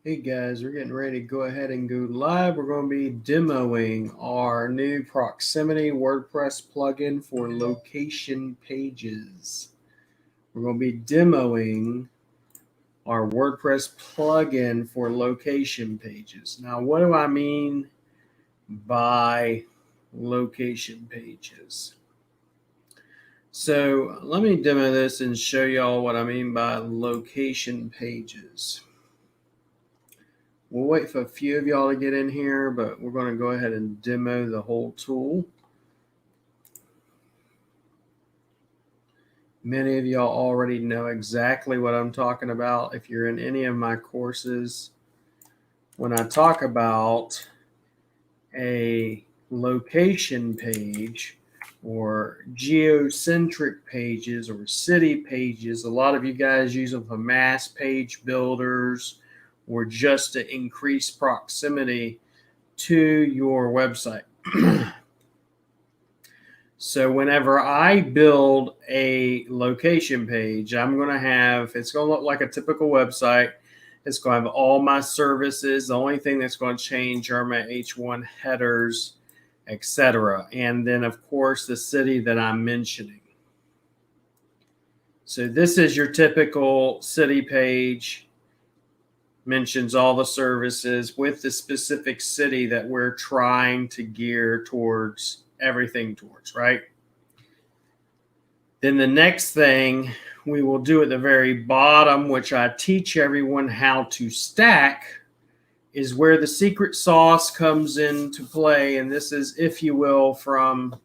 Hey guys, we're getting ready to go ahead and go live. We're going to be demoing our new Proximity WordPress plugin for location pages. We're going to be demoing our WordPress plugin for location pages. Now, what do I mean by location pages? So let me demo this and show y'all what I mean by location pages. We'll wait for a few of y'all to get in here, but we're going to go ahead and demo the whole tool. Many of y'all already know exactly what I'm talking about if you're in any of my courses. When I talk about a location page or geocentric pages or city pages, a lot of you guys use them for mass page builders or just to increase proximity to your website. So whenever I build a location page, I'm going to have, it's going to look like a typical website. It's going to have all my services. The only thing that's going to change are my H1 headers, etc. And then, of course, the city that I'm mentioning. So this is your typical city page. Mentions all the services with the specific city that we're trying to gear towards everything towards, right? Then the next thing we will do at the very bottom, which I teach everyone how to stack, is where the secret sauce comes into play. And this is, if you will, from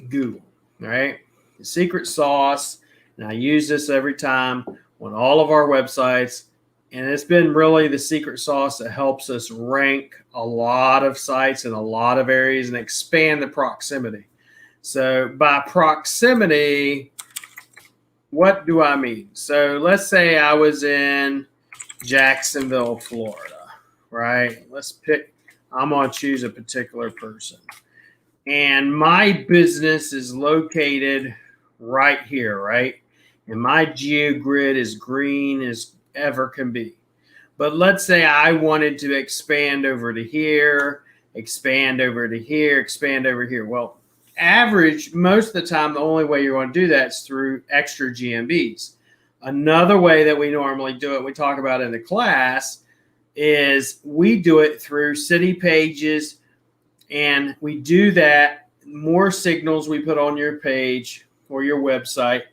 Google, right? The secret sauce. And I use this every time on all of our websites. And it's been really the secret sauce that helps us rank a lot of sites in a lot of areas and expand the proximity. So by proximity, what do I mean? So let's say I was in Jacksonville, Florida, right? Let's pick, I'm going to choose a particular person. And my business is located right here, right? And my GeoGrid is green as ever can be. But let's say I wanted to expand over to here, expand over to here, expand over here. Well, average, most of the time, the only way you're going to do that is through extra GMBs. Another way that we normally do it, we talk about in the class, is we do it through city pages. And we do that, more signals we put on your page or your website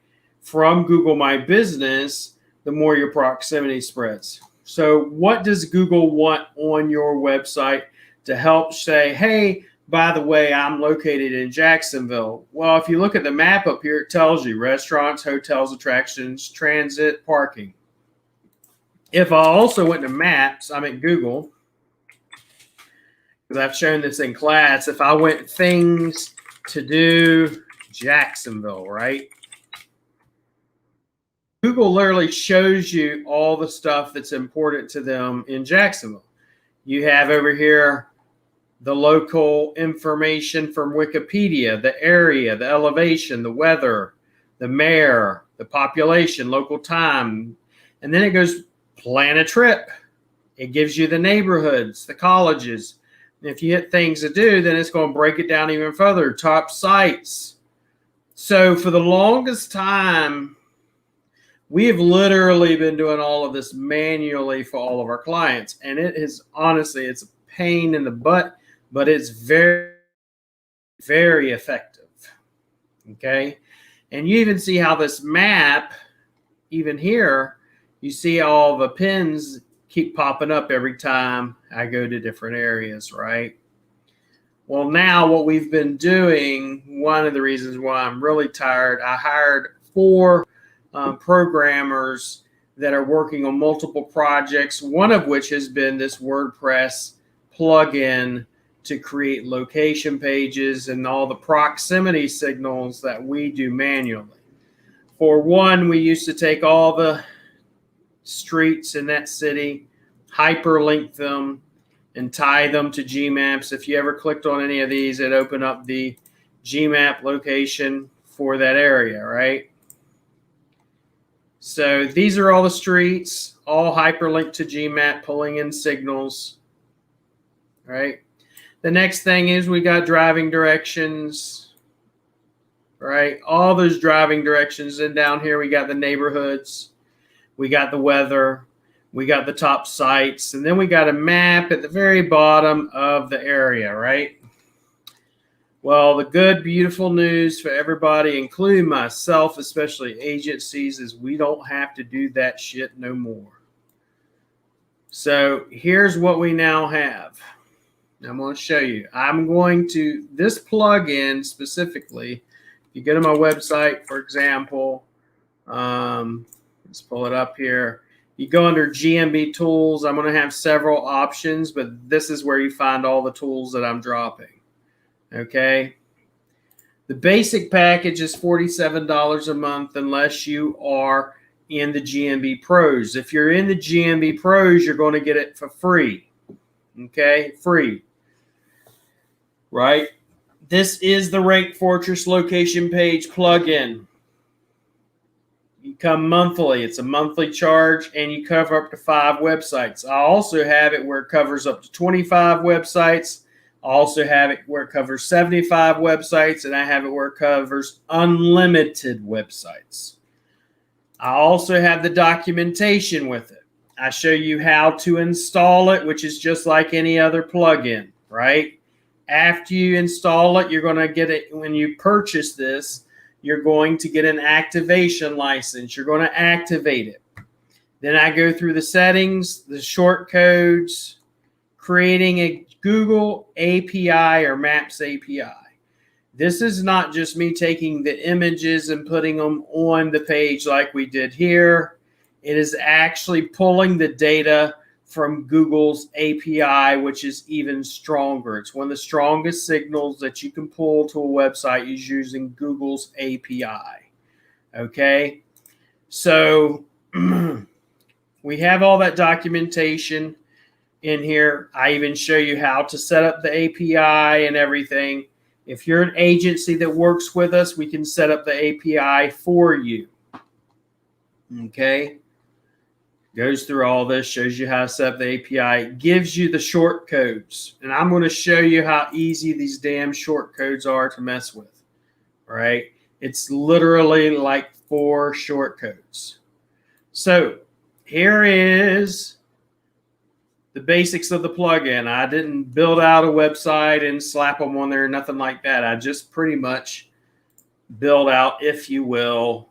from Google My Business, the more your proximity spreads. So what does Google want on your website to help say, hey, by the way, I'm located in Jacksonville? Well, if you look at the map up here, it tells you restaurants, hotels, attractions, transit, parking. If I also went to Maps, I'm at Google, because I've shown this in class. If I went things to do Jacksonville, right? Google literally shows you all the stuff that's important to them in Jacksonville. You have over here the local information from Wikipedia, the area, the elevation, the weather, the mayor, the population, local time. And then it goes plan a trip. It gives you the neighborhoods, the colleges. And if you hit things to do, then it's going to break it down even further. Top sites. So for the longest time, we have literally been doing all of this manually for all of our clients. And it is honestly, it's a pain in the butt, but it's very, very effective. Okay. And you even see how this map, even here, you see all the pins keep popping up every time I go to different areas, right? Well, now what we've been doing, one of the reasons why I'm really tired, I hired 4 programmers that are working on multiple projects, one of which has been this WordPress plugin to create location pages and all the proximity signals that we do manually. For one, we used to take all the streets in that city, hyperlink them, and tie them to Gmaps. If you ever clicked on any of these, it opened up the Gmap location for that area, right? So these are all the streets, all hyperlinked to GMAP, pulling in signals, right? The next thing is we got driving directions, right? All those driving directions. And down here we got the neighborhoods, we got the weather, we got the top sites, and then we got a map at the very bottom of the area, right? Well, the good, beautiful news for everybody, including myself, especially agencies, is we don't have to do that shit no more. So here's what we now have. I'm going to show you. I'm going to, this plugin specifically, if you go to my website, for example, let's pull it up here. You go under GMB Tools. I'm going to have several options, but this is where you find all the tools that I'm dropping. Okay. The basic package is $47 a month unless you are in the GMB Pros. If you're in the GMB Pros, you're going to get it for free. Okay, free. Right? This is the Rank Fortress location page plugin. You come monthly. It's a monthly charge, and you cover up to 5 websites. I also have it where it covers up to 25 websites. I also have it where it covers 75 websites, and I have it where it covers unlimited websites. I also have the documentation with it. I show you how to install it, which is just like any other plugin, right? After you install it, you're going to get it. When you purchase this, you're going to get an activation license. You're going to activate it. Then I go through the settings, the short codes, creating a Google API or Maps API. This is not just me taking the images and putting them on the page like we did here. It is actually pulling the data from Google's API, which is even stronger. It's one of the strongest signals that you can pull to a website is using Google's API. Okay, so we have all that documentation in here. I even show you how to set up the API and everything. If you're an agency that works with us, we can set up the API for you. Okay. Goes through all this, shows you how to set up the API, gives you the short codes. And I'm going to show you how easy these damn short codes are to mess with. Right? It's literally like 4 short codes. So here is the basics of the plugin. I didn't build out a website and slap them on there, nothing like that. I just pretty much build out, if you will,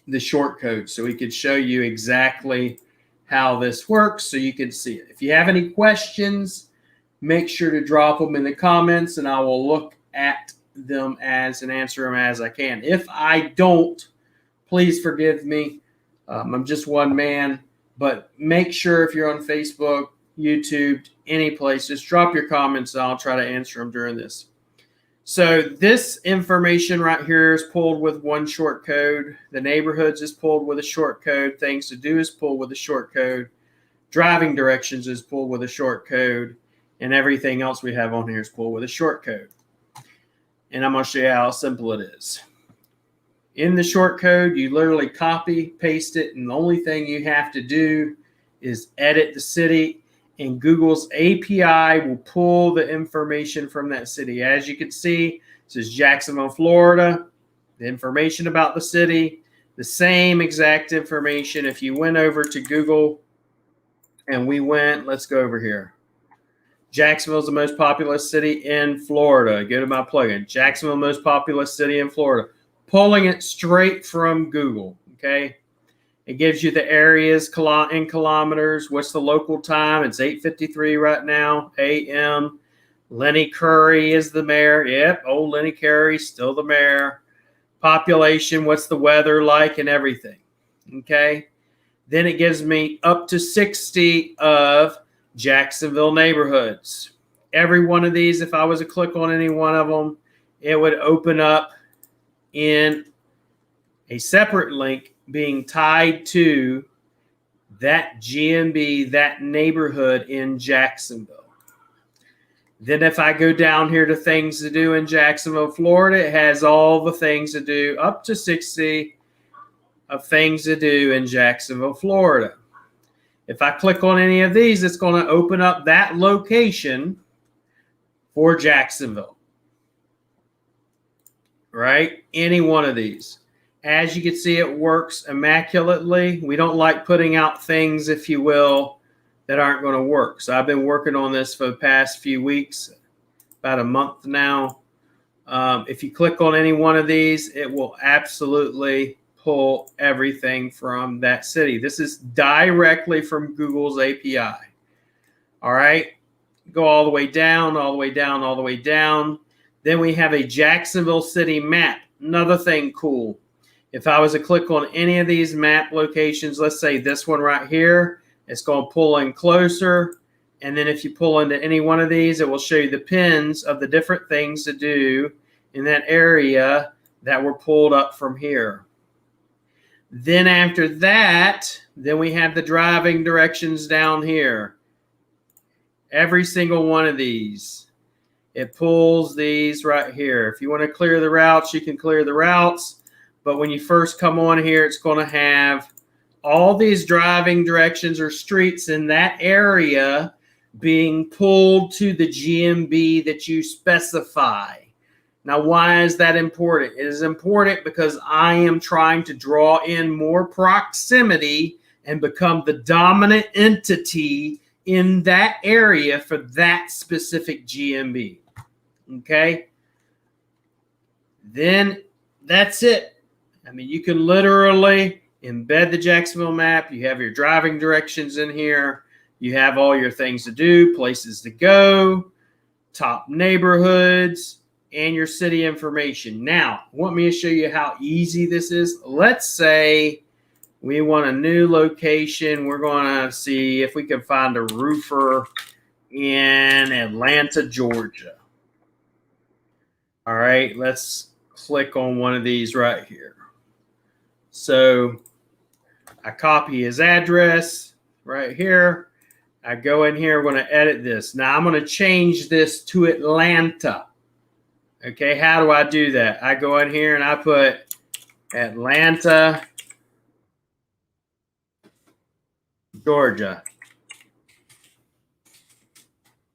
the short code so we could show you exactly how this works so you can see it. If you have any questions, make sure to drop them in the comments and I will look at them and answer them as I can. If I don't, please forgive me. I'm just one man. But make sure if you're on Facebook, YouTube, any place, just drop your comments and I'll try to answer them during this. So this information right here is pulled with one short code. The neighborhoods is pulled with a short code. Things to do is pulled with a short code. Driving directions is pulled with a short code. And everything else we have on here is pulled with a short code. And I'm going to show you how simple it is. In the short code, you literally copy, paste it, and the only thing you have to do is edit the city, and Google's API will pull the information from that city. As you can see, it says Jacksonville, Florida, the information about the city, the same exact information. If you went over to Google and we went, let's go over here. Jacksonville is the most populous city in Florida. Go to my plugin. Jacksonville, most populous city in Florida. Pulling it straight from Google, okay? It gives you the areas in kilometers. What's the local time? It's 8:53 right now, a.m. Lenny Curry is the mayor. Yep, old Lenny Curry, still the mayor. Population, what's the weather like and everything, okay? Then it gives me up to 60 of Jacksonville neighborhoods. Every one of these, if I was to click on any one of them, it would open up in a separate link being tied to that GMB, that neighborhood in Jacksonville. Then if I go down here to things to do in Jacksonville, Florida, it has all the things to do up to 60 of things to do in Jacksonville, Florida. If I click on any of these, it's going to open up that location for Jacksonville. Right? Any one of these. As you can see, it works immaculately. We don't like putting out things, if you will, that aren't going to work. So I've been working on this for the past few weeks, about a month now. If you click on any one of these, it will absolutely pull everything from that city. This is directly from Google's API. All right. Go all the way down, all the way down, all the way down. Then we have a Jacksonville city map. Another thing cool. If I was to click on any of these map locations, let's say this one right here, it's going to pull in closer. And then if you pull into any one of these, it will show you the pins of the different things to do in that area that were pulled up from here. Then after that, then we have the driving directions down here. Every single one of these. It pulls these right here. If you want to clear the routes, you can clear the routes. But when you first come on here, it's going to have all these driving directions or streets in that area being pulled to the GMB that you specify. Now, why is that important? It is important because I am trying to draw in more proximity and become the dominant entity in that area for that specific GMB. Okay? Then that's it. I mean, you can literally embed the Jacksonville map. You have your driving directions in here. You have all your things to do, places to go, top neighborhoods, and your city information. Now, want me to show you how easy this is? Let's say we want a new location. We're going to see if we can find a roofer in Atlanta, Georgia. All right, let's click on one of these right here. So I copy his address right here. I go in here, I'm going to edit this. Now I'm going to change this to Atlanta. Okay, how do I do that? I go in here and I put Atlanta, Georgia.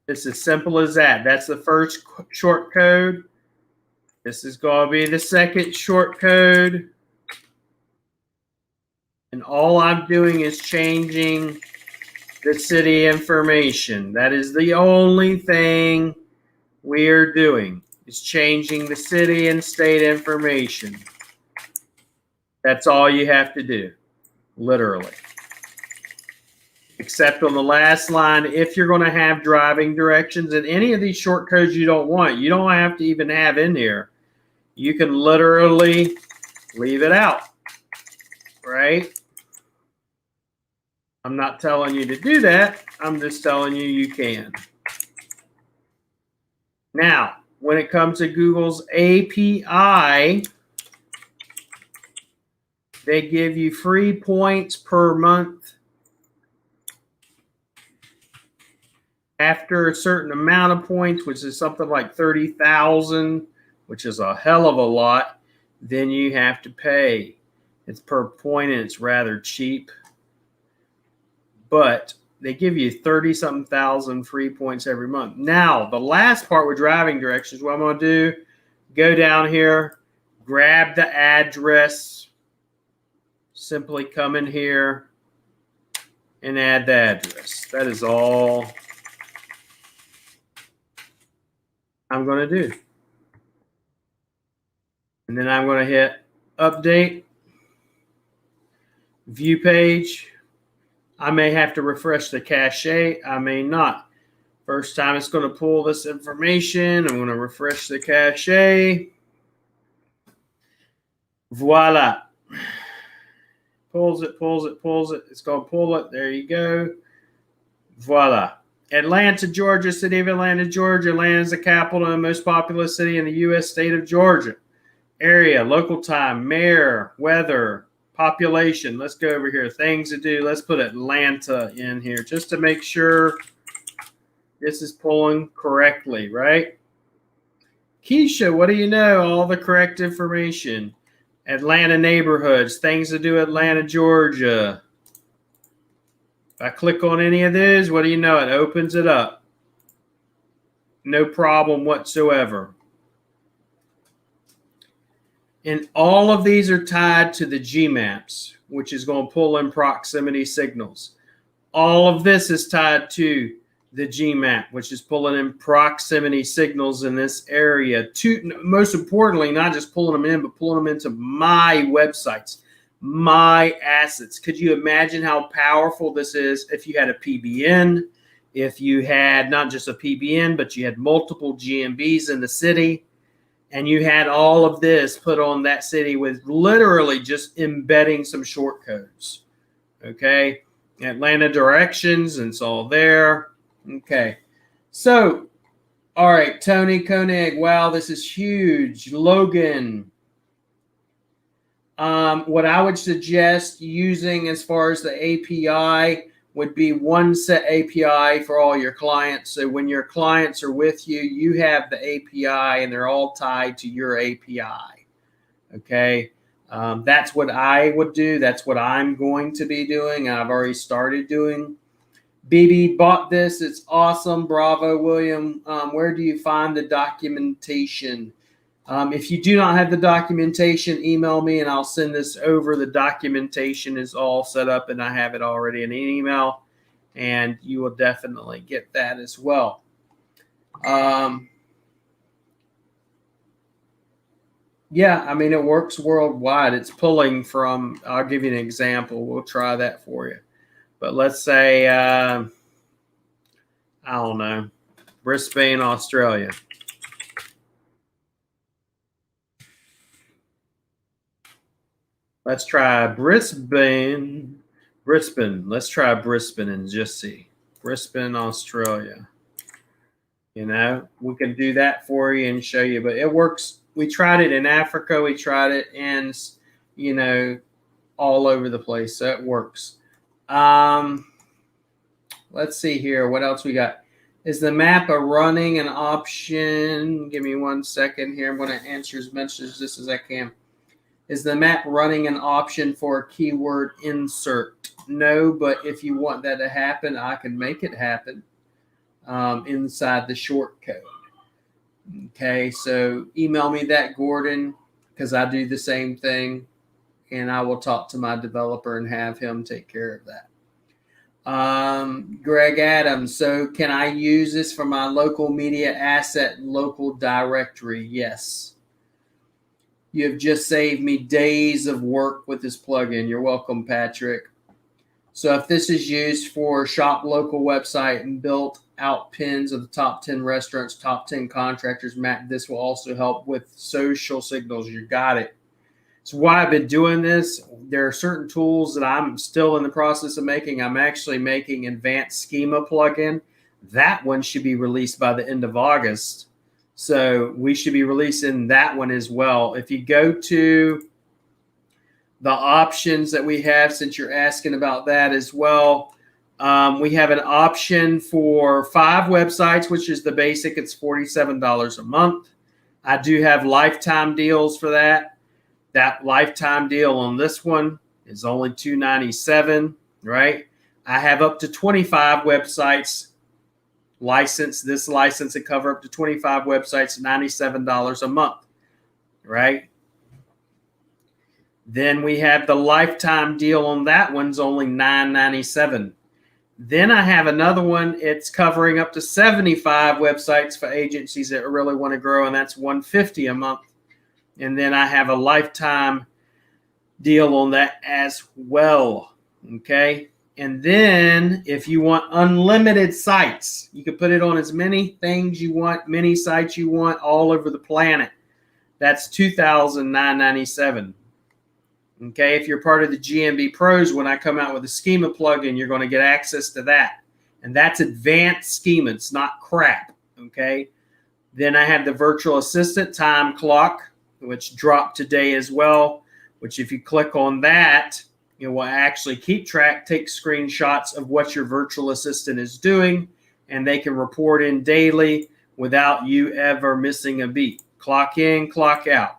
It's as simple as that. That's the first short code. This is going to be the second short code. And all I'm doing is changing the city information. That is the only thing we are doing, is changing the city and state information. That's all you have to do, literally. Except on the last line, if you're going to have driving directions and any of these short codes you don't want, you don't have to even have in here. You can literally leave it out, right? I'm not telling you to do that. I'm just telling you you can. Now, when it comes to Google's API, they give you free points per month. After a certain amount of points, which is something like 30,000, which is a hell of a lot, then you have to pay. It's per point and it's rather cheap. But they give you 30-something thousand free points every month. Now, the last part with driving directions, what I'm going to do, go down here, grab the address, simply come in here and add the address. That is all I'm going to do. And then I'm going to hit update, view page. I may have to refresh the cache. I may not. First time it's going to pull this information. I'm going to refresh the cache. Voila. Pulls it, pulls it, pulls it. It's going to pull it. There you go. Voila. Atlanta, Georgia, city of Atlanta, Georgia. Atlanta is the capital and most populous city in the U.S. state of Georgia. Area, local time, mayor, weather, population. Let's go over here. Things to do. Let's put Atlanta in here just to make sure this is pulling correctly, right? Keisha, what do you know? All the correct information. Atlanta neighborhoods, things to do Atlanta, Georgia. If I click on any of these, what do you know? It opens it up. No problem whatsoever. And all of these are tied to the GMaps, which is going to pull in proximity signals. All of this is tied to the GMap, which is pulling in proximity signals in this area. Most importantly, not just pulling them in, but pulling them into my websites, my assets. Could you imagine how powerful this is if you had a PBN, if you had not just a PBN, but you had multiple GMBs in the city, and you had all of this put on that city with literally just embedding some short codes. Okay. Atlanta directions, and it's all there. Okay. So, all right, Tony Koenig. Wow, this is huge. Logan. What I would suggest using as far as the API would be one set API for all your clients. So when your clients are with you, you have the API and they're all tied to your API. Okay. That's what I would do. That's what I'm going to be doing. I've already started doing. BB bought this. It's awesome. Bravo, William. Where do you find the documentation? If you do not have the documentation, email me and I'll send this over. The documentation is all set up and I have it already in an email, and you will definitely get that as well. Yeah, I mean, it works worldwide. It's pulling from, I'll give you an example. We'll try that for you. But let's say, I don't know, Brisbane, Australia. Let's try Brisbane. Let's try Brisbane and just see. Brisbane, Australia. You know, we can do that for you and show you, but it works. We tried it in Africa. We tried it in, you know, all over the place. So it works. Let's see here. What else we got? Is the map a running an option? Give me 1 second here. I'm going to answer as much as this as I can. Is the map running an option for a keyword insert? No, but if you want that to happen, I can make it happen inside the short code. Okay, so email me that, Gordon, because I do the same thing, and I will talk to my developer and have him take care of that. Greg Adams, so can I use this for my local media asset local directory? Yes. You have just saved me days of work with this plugin. You're welcome, Patrick. So if this is used for shop local website and built out pins of the top 10 restaurants, top 10 contractors map, this will also help with social signals. You got it. So why I've been doing this, there are certain tools that I'm still in the process of making. I'm actually making advanced schema plugin. That one should be released by the end of August. So we should be releasing that one as well. If you go to the options that we have, since you're asking about that as well, we have an option for 5 websites, which is the basic. It's $47 a month. I do have lifetime deals for that. That lifetime deal on this one is only $297, right? I have up to 25 websites licensed. This license to cover up to 25 websites, $97 a month, right? Then we have the lifetime deal on that one's only $997. Then I have another one. It's covering up to 75 websites for agencies that really want to grow, and that's $150 a month. And then I have a lifetime deal on that as well. Okay. And then if you want unlimited sites, you can put it on as many things you want, many sites you want all over the planet. That's $2,997. Okay. If you're part of the GMB Pros, when I come out with a schema plugin, you're going to get access to that. And that's advanced schema. It's not crap. Okay. Then I have the virtual assistant time clock, which dropped today as well, which if you click on that, it will actually keep track, take screenshots of what your virtual assistant is doing, and they can report in daily without you ever missing a beat. Clock in, clock out.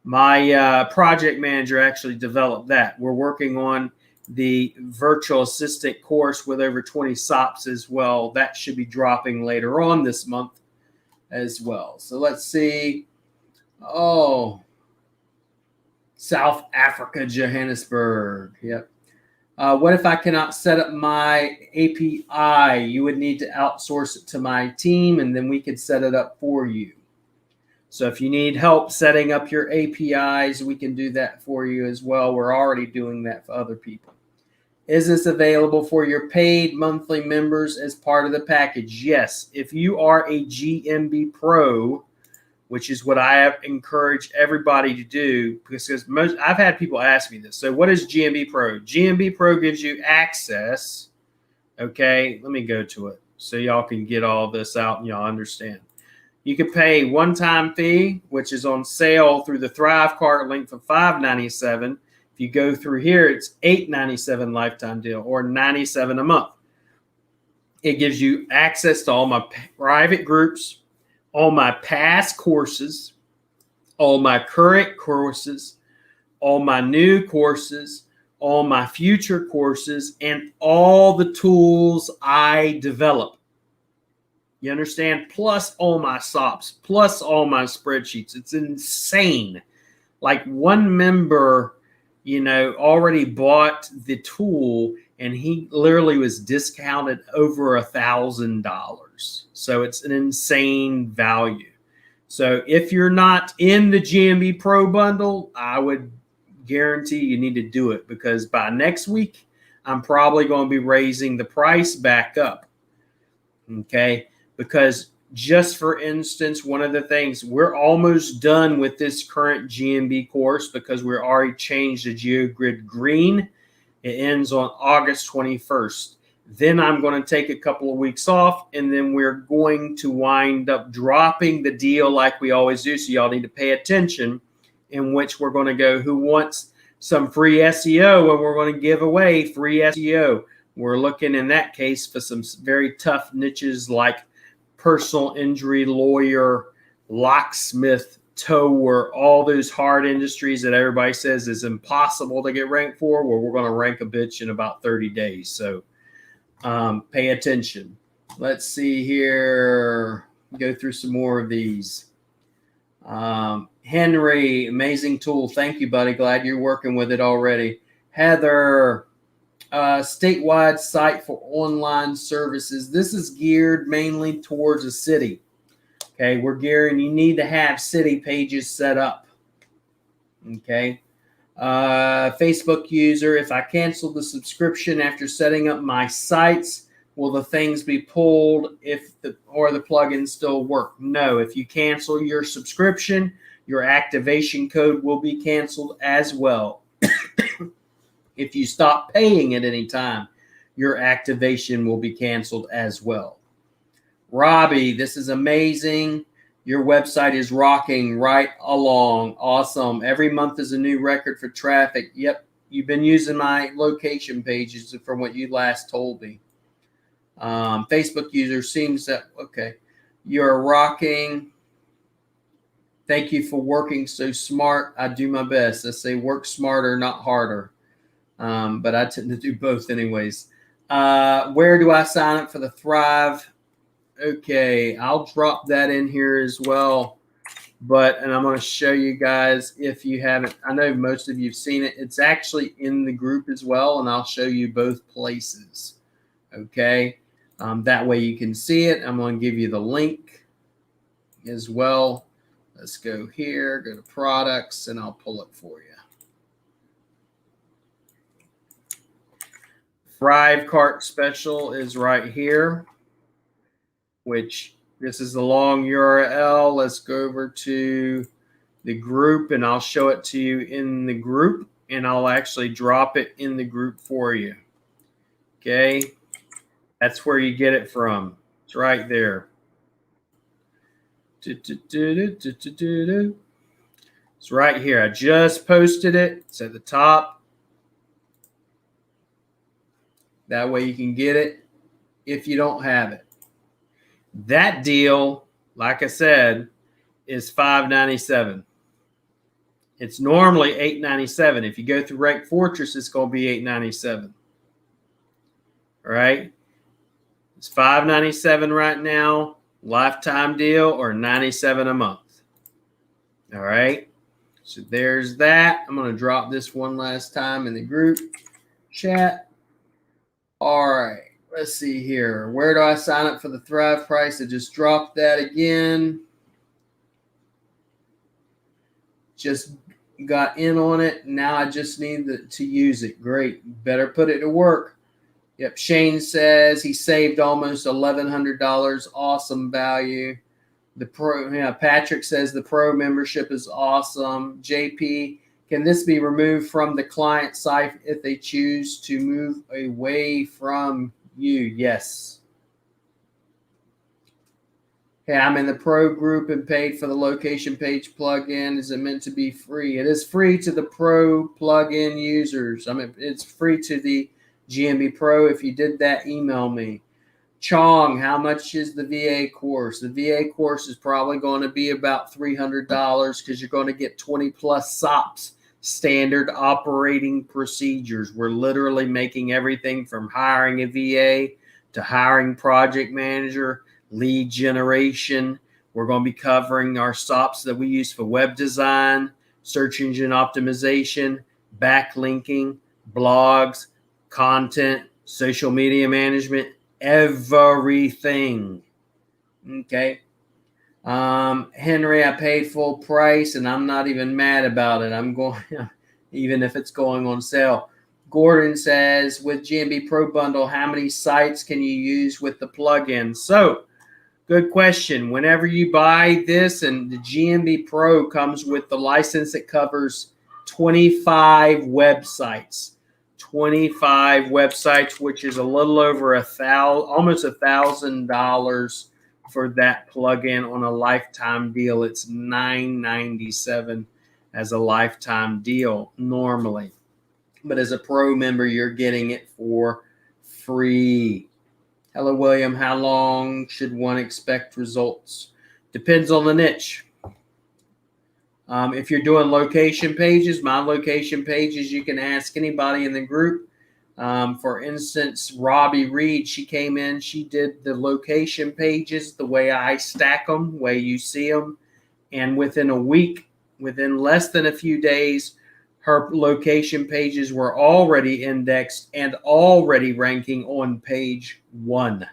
My project manager actually developed that. We're working on the virtual assistant course with over 20 SOPs as well. That should be dropping later on this month as well. So let's see. Oh, South Africa, Johannesburg. Yep. What if I cannot set up my API? You would need to outsource it to my team, and then we could set it up for you. So if you need help setting up your APIs, we can do that for you as well. We're already doing that for other people. Is this available for your paid monthly members as part of the package? Yes. If you are a GMB Pro, which is what I encourage everybody to do, because I've had people ask me this. So what is GMB Pro? GMB Pro gives you access. Okay, let me go to it so y'all can get all this out and y'all understand. You can pay one-time fee, which is on sale through the Thrive cart link for $5.97. If you go through here, it's $8.97 lifetime deal or $97 a month. It gives you access to all my private groups, all my past courses, all my current courses, all my new courses, all my future courses, and all the tools I develop. You understand? Plus all my SOPs, plus all my spreadsheets. It's insane. Like one member, already bought the tool and he literally was discounted over $1,000. So it's an insane value. So if you're not in the GMB Pro bundle, I would guarantee you need to do it, because by next week, I'm probably going to be raising the price back up. Okay. Because just for instance, one of the things, we're almost done with this current GMB course because we're already changed the GeoGrid green. It ends on August 21st. Then I'm going to take a couple of weeks off, and then we're going to wind up dropping the deal like we always do. So y'all need to pay attention, in which we're going to go, who wants some free SEO? And we're going to give away free SEO. We're looking in that case for some very tough niches like personal injury lawyer, locksmith, tower, all those hard industries that everybody says is impossible to get ranked for. Well, we're going to rank a bitch in about 30 days. So pay attention. Let's see here. Go through some more of these. Henry, amazing tool. Thank you, buddy. Glad you're working with it already. Heather, statewide site for online services. This is geared mainly towards a city. Okay, we're gearing, you need to have city pages set up. Okay. Facebook user, if I cancel the subscription after setting up my sites, will the things be pulled or the plugins still work? No, if you cancel your subscription, your activation code will be canceled as well. If you stop paying at any time, your activation will be canceled as well. Robbie, this is amazing. Your website is rocking right along. Awesome. Every month is a new record for traffic. Yep. You've been using my location pages from what you last told me. Facebook user seems that, okay. You're rocking. Thank you for working so smart. I do my best. I say work smarter, not harder. But I tend to do both anyways. Where do I sign up for the Thrive? Okay, I'll drop that in here as well. And I'm going to show you guys, if you haven't, I know most of you've seen it. It's actually in the group as well, and I'll show you both places. Okay, that way you can see it. I'm going to give you the link as well. Let's go here, go to products, and I'll pull it for you. Thrive Cart Special is right here, which this is the long URL. Let's go over to the group, and I'll show it to you in the group, and I'll actually drop it in the group for you. Okay, that's where you get it from. It's right there. It's right here. I just posted it. It's at the top. That way you can get it if you don't have it. That deal, like I said, is $5.97. It's normally $8.97. If you go through Rank Fortress, it's going to be $8.97. All right. It's $5.97 right now, lifetime deal, or $97 a month. All right. So there's that. I'm going to drop this one last time in the group chat. All right. Let's see here. Where do I sign up for the Thrive price? I just dropped that again. Just got in on it. Now I just need to use it. Great. Better put it to work. Yep. Shane says he saved almost $1,100. Awesome value. The pro, yeah, Patrick says the pro membership is awesome. JP, can this be removed from the client site if they choose to move away from you? Yes. Okay, I'm in the pro group and paid for the location page plugin. Is it meant to be free? It is free to the pro plugin users. I mean, it's free to the GMB Pro. If you did that, email me. Chong, how much is the VA course? The VA course is probably going to be about $300 because you're going to get 20 plus SOPs, standard operating procedures. We're literally making everything from hiring a VA to hiring project manager, lead generation. We're going to be covering our SOPs that we use for web design, search engine optimization, backlinking, blogs, content, social media management, everything. Okay. Henry, I paid full price and I'm not even mad about it. I'm going, even if it's going on sale. Gordon says, with GMB Pro Bundle, how many sites can you use with the plugin? So, good question. Whenever you buy this, and the GMB Pro comes with the license that covers 25 websites. 25 websites, which is a little over almost $1,000 for that plugin on a lifetime deal. It's $9.97 as a lifetime deal normally, but as a pro member, you're getting it for free. Hello, William. How long should one expect results? Depends on the niche. If you're doing location pages, my location pages, you can ask anybody in the group. For instance, Robbie Reed, she came in, she did the location pages the way I stack them, the way you see them. And within a week, within less than a few days, her location pages were already indexed and already ranking on page 1.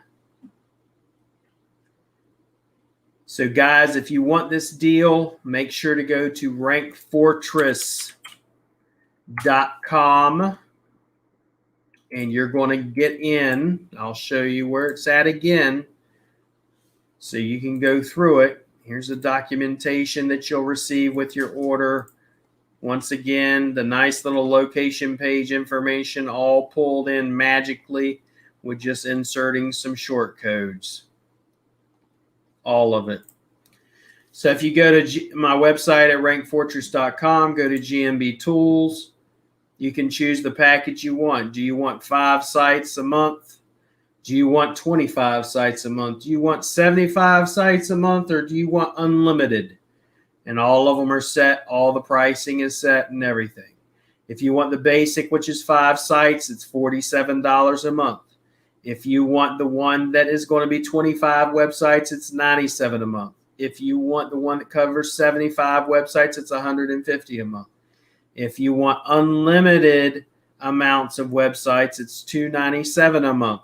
So guys, if you want this deal, make sure to go to rankfortress.com and you're going to get in. I'll show you where it's at again so you can go through it. Here's the documentation that you'll receive with your order. Once again, the nice little location page information all pulled in magically with just inserting some short codes. All of it. So if you go to my website at rankfortress.com, go to GMB Tools, you can choose the package you want. Do you want 5 sites a month? Do you want 25 sites a month? Do you want 75 sites a month, or do you want unlimited? And all of them are set. All the pricing is set and everything. If you want the basic, which is 5 sites, it's $47 a month. If you want the one that is going to be 25 websites, it's $97 a month. If you want the one that covers 75 websites, it's $150 a month. If you want unlimited amounts of websites, it's $297 a month.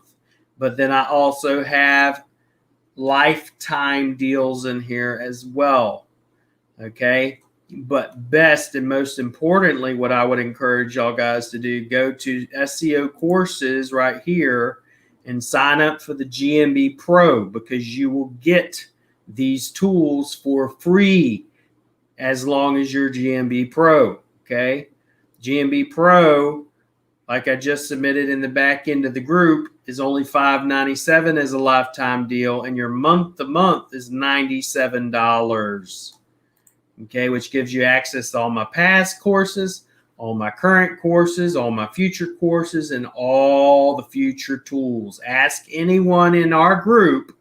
But then I also have lifetime deals in here as well. Okay. But best and most importantly, what I would encourage y'all guys to do, go to SEO courses right here and sign up for the GMB Pro, because you will get these tools for free as long as you're GMB Pro. Okay. GMB Pro, like I just submitted in the back end of the group, is only $5.97 as a lifetime deal, and your month to month is $97. Okay, which gives you access to all my past courses, all my current courses, all my future courses, and all the future tools. Ask anyone in our group,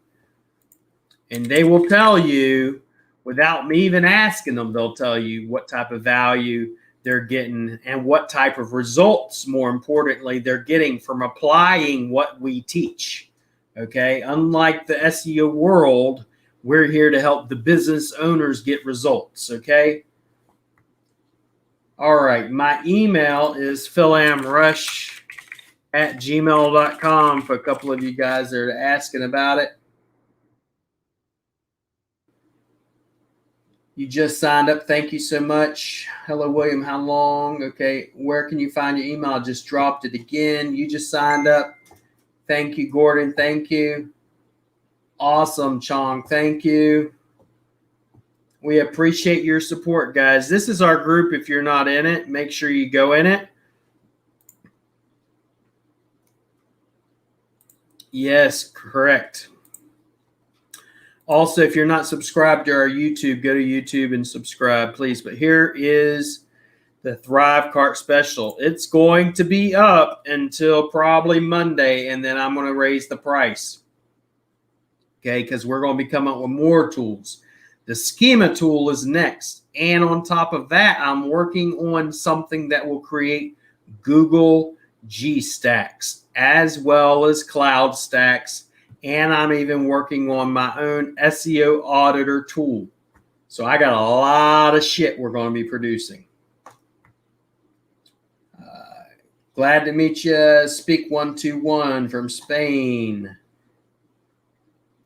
and they will tell you Without me even asking them, they'll tell you what type of value they're getting and what type of results, more importantly, they're getting from applying what we teach. Okay. Unlike the SEO world, we're here to help the business owners get results. Okay. All right. My email is philamrush@gmail.com for a couple of you guys that are asking about it. You just signed up. Thank you so much. Hello, William. How long? Okay. Where can you find your email? I just dropped it again. You just signed up. Thank you, Gordon. Thank you. Awesome, Chong. Thank you. We appreciate your support, guys. This is our group. If you're not in it, make sure you go in it. Yes, correct. Also, if you're not subscribed to our YouTube, go to YouTube and subscribe, please. But here is the Thrive Cart Special. It's going to be up until probably Monday, and then I'm going to raise the price. Okay, because we're going to be coming up with more tools. The schema tool is next. And on top of that, I'm working on something that will create Google G Stacks as well as Cloud Stacks. And I'm even working on my own SEO auditor tool. So I got a lot of shit we're going to be producing. Glad to meet you. Speak 121 from Spain.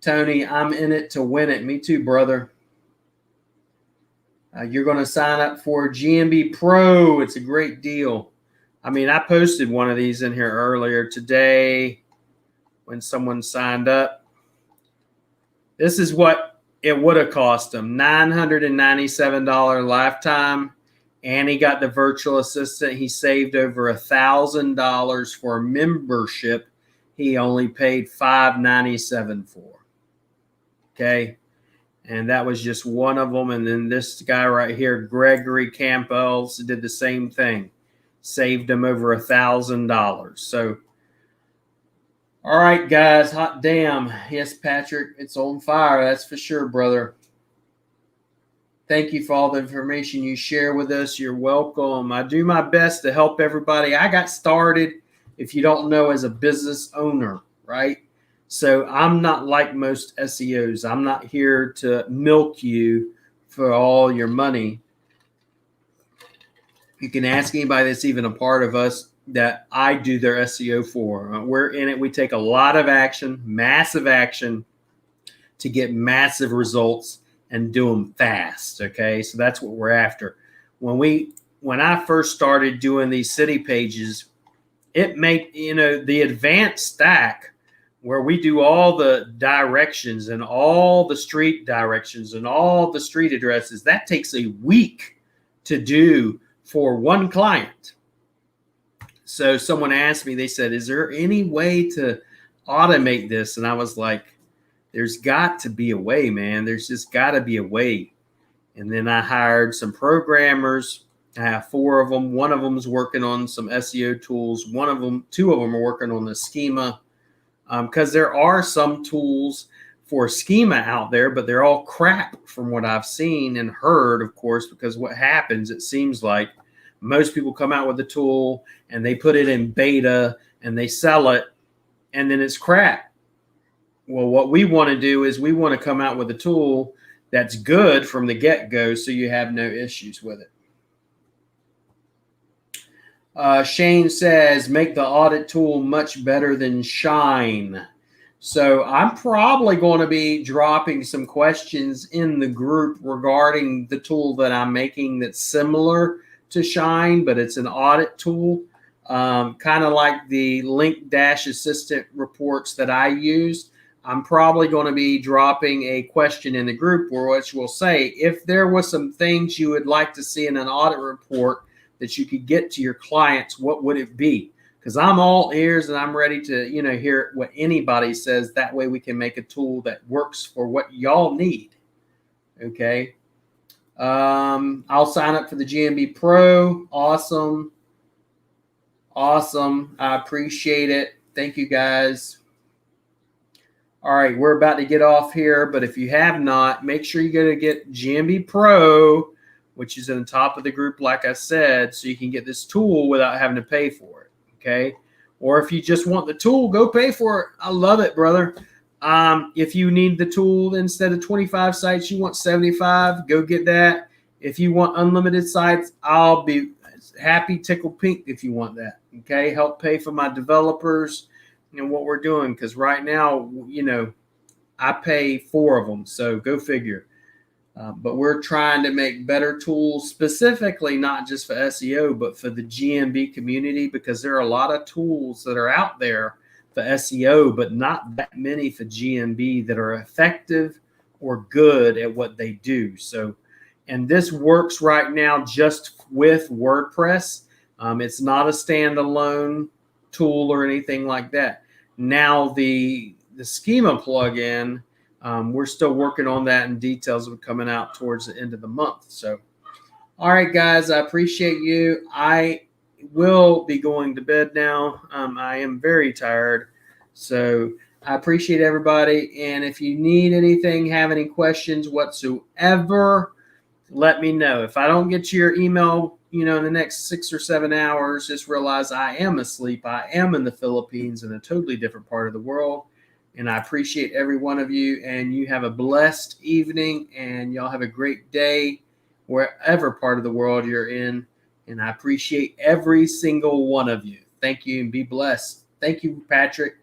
Tony, I'm in it to win it. Me too, brother. You're going to sign up for GMB Pro. It's a great deal. I mean, I posted one of these in here earlier today when someone signed up. This is what it would have cost him. $997 lifetime. And he got the virtual assistant. He saved over $1,000 for membership. He only paid $597 for. Okay. And that was just one of them. And then this guy right here, Gregory Campbell, did the same thing. Saved him over $1,000. So, all right, guys. Hot damn. Yes, Patrick, it's on fire. That's for sure, brother. Thank you for all the information you share with us. You're welcome. I do my best to help everybody. I got started, if you don't know, as a business owner, right? So I'm not like most SEOs. I'm not here to milk you for all your money. You can ask anybody that's even a part of us that I do their SEO for. We're in it. We take a lot of action, massive action, to get massive results and do them fast. Okay. So that's what we're after. When I first started doing these city pages, it made, the advanced stack where we do all the directions and all the street directions and all the street addresses, that takes a week to do for one client. So someone asked me, they said, is there any way to automate this? And I was like, there's got to be a way, man. There's just got to be a way. And then I hired some programmers. I have 4 of them. One of them is working on some SEO tools. 2 of them are working on the schema. Because there are some tools for schema out there, but they're all crap from what I've seen and heard, of course, because what happens, it seems like most people come out with a tool and they put it in beta and they sell it and then it's crap. Well, what we want to do is we want to come out with a tool that's good from the get-go so you have no issues with it. Shane says, make the audit tool much better than Shine. So I'm probably going to be dropping some questions in the group regarding the tool that I'm making that's similar to Shine, but it's an audit tool, kind of like the Link Dash Assistant reports that I used. I'm probably going to be dropping a question in the group which will say, if there was some things you would like to see in an audit report that you could get to your clients, what would it be? Because I'm all ears and I'm ready to, hear what anybody says. That way we can make a tool that works for what y'all need. Okay. I'll sign up for the GMB Pro. Awesome. Awesome. I appreciate it. Thank you, guys. All right, we're about to get off here, but if you have not, make sure you go to get GMB Pro, which is in the top of the group, like I said, so you can get this tool without having to pay for it, okay? Or if you just want the tool, go pay for it. I love it, brother. If you need the tool instead of 25 sites, you want 75, go get that. If you want unlimited sites, I'll be happy, tickle pink if you want that, okay? Help pay for my developers and what we're doing, because right now, you know, I pay 4 of them, so go figure. But we're trying to make better tools, specifically not just for SEO, but for the GMB community, because there are a lot of tools that are out there for SEO, but not that many for GMB that are effective or good at what they do. So, and this works right now just with WordPress. It's not a standalone tool or anything like that. Now the schema plugin, we're still working on that, and details will be coming out towards the end of the month. So, all right, guys, I appreciate you. I will be going to bed now. I am very tired. So I appreciate everybody. And if you need anything, have any questions whatsoever, let me know. If I don't get to your email, you know, in the next 6 or 7 hours, just realize I am asleep. I am in the Philippines, in a totally different part of the world. And I appreciate every one of you. And you have a blessed evening, and y'all have a great day wherever part of the world you're in. And I appreciate every single one of you. Thank you, and be blessed. Thank you, Patrick.